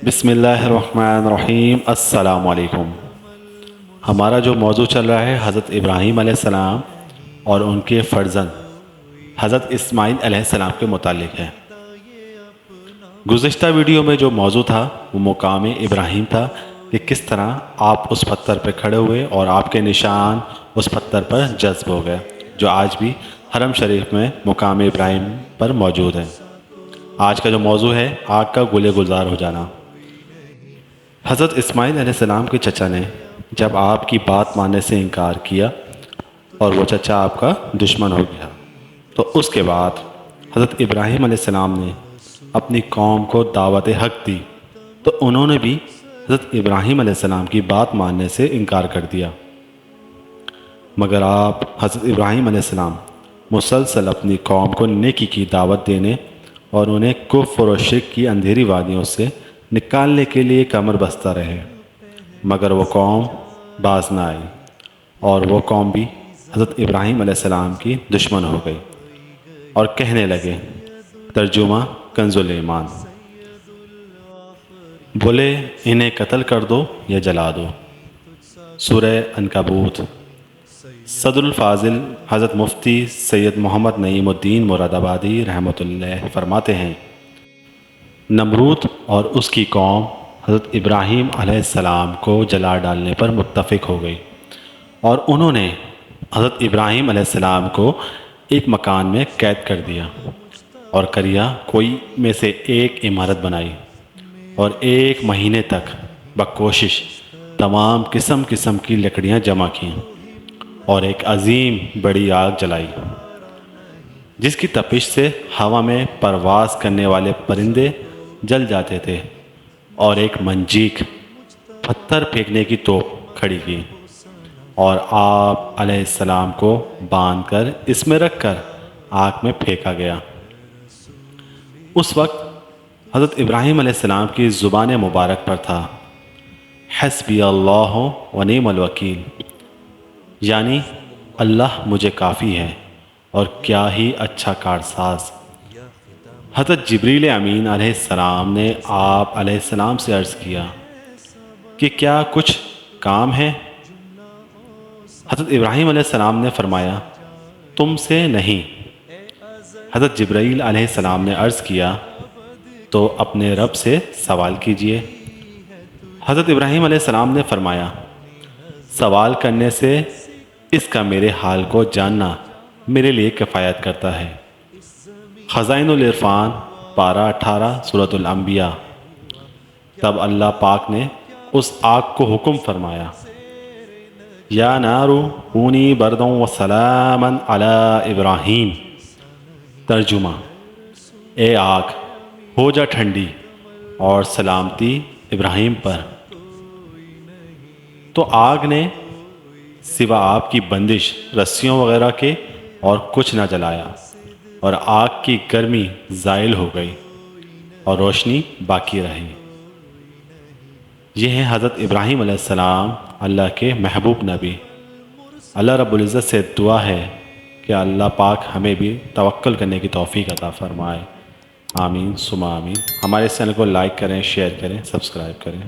بسم اللہ الرحمن الرحیم۔ السلام علیکم۔ ہمارا جو موضوع چل رہا ہے حضرت ابراہیم علیہ السلام اور ان کے فرزند حضرت اسماعیل علیہ السلام کے متعلق ہے۔ گزشتہ ویڈیو میں جو موضوع تھا وہ مقام ابراہیم تھا کہ کس طرح آپ اس پتھر پہ کھڑے ہوئے اور آپ کے نشان اس پتھر پر جذب ہو گئے، جو آج بھی حرم شریف میں مقام ابراہیم پر موجود ہے۔ آج کا جو موضوع ہے آگ کا گلے گلزار ہو جانا۔ حضرت اسماعیل علیہ السلام کے چچا نے جب آپ کی بات ماننے سے انکار کیا اور وہ چچا آپ کا دشمن ہو گیا، تو اس کے بعد حضرت ابراہیم علیہ السلام نے اپنی قوم کو دعوت حق دی، تو انہوں نے بھی حضرت ابراہیم علیہ السلام کی بات ماننے سے انکار کر دیا۔ مگر آپ حضرت ابراہیم علیہ السلام مسلسل اپنی قوم کو نیکی کی دعوت دینے اور انہیں کفر و شرک کی اندھیری وادیوں سے نکالنے کے لیے کمر بستہ رہے، مگر وہ قوم باز نہ آئی اور وہ قوم بھی حضرت ابراہیم علیہ السلام کی دشمن ہو گئی اور کہنے لگے، ترجمہ کنز الایمان، بولے انہیں قتل کر دو یا جلا دو۔ سورہ عنکبوت۔ صدر الفاضل حضرت مفتی سید محمد نعیم الدین مراد آبادی رحمۃ اللہ فرماتے ہیں، نمرود اور اس کی قوم حضرت ابراہیم علیہ السلام کو جلا ڈالنے پر متفق ہو گئی، اور انہوں نے حضرت ابراہیم علیہ السلام کو ایک مکان میں قید کر دیا اور کریا کوئی میں سے ایک عمارت بنائی، اور 1 مہینے تک بکوشش تمام قسم قسم کی لکڑیاں جمع کیں اور ایک عظیم بڑی آگ جلائی، جس کی تپش سے ہوا میں پرواز کرنے والے پرندے جل جاتے تھے، اور ایک منجیک پتھر پھینکنے کی توپ کھڑی کی اور آپ علیہ السلام کو باندھ کر اس میں رکھ کر آگ میں پھینکا گیا۔ اس وقت حضرت ابراہیم علیہ السلام کی زبان مبارک پر تھا، حسبی اللہ و نعم الوکیل، یعنی اللہ مجھے کافی ہے اور کیا ہی اچھا کارساز۔ حضرت جبریل امین علیہ السلام نے آپ علیہ السلام سے عرض کیا کہ کیا کچھ کام ہے؟ حضرت ابراہیم علیہ السلام نے فرمایا، تم سے نہیں۔ حضرت جبرائیل علیہ السلام نے عرض کیا، تو اپنے رب سے سوال کیجئے۔ حضرت ابراہیم علیہ السلام نے فرمایا، سوال کرنے سے اس کا میرے حال کو جاننا میرے لیے کفایت کرتا ہے۔ خزائن العرفان پارہ 18 سورۃ الانبیاء۔ تب اللہ پاک نے اس آگ کو حکم فرمایا، یا نار کونی بردا وسلاما علی ابراہیم۔ ترجمہ، اے آگ ہو جا ٹھنڈی اور سلامتی ابراہیم پر۔ تو آگ نے سوا آپ کی بندش رسیوں وغیرہ کے اور کچھ نہ جلایا، اور آگ کی گرمی زائل ہو گئی اور روشنی باقی رہی۔ یہ ہیں حضرت ابراہیم علیہ السلام، اللہ کے محبوب نبی۔ اللہ رب العزت سے دعا ہے کہ اللہ پاک ہمیں بھی توکل کرنے کی توفیق عطا فرمائے۔ آمین ثم آمین۔ ہمارے چینل کو لائک کریں، شیئر کریں، سبسکرائب کریں۔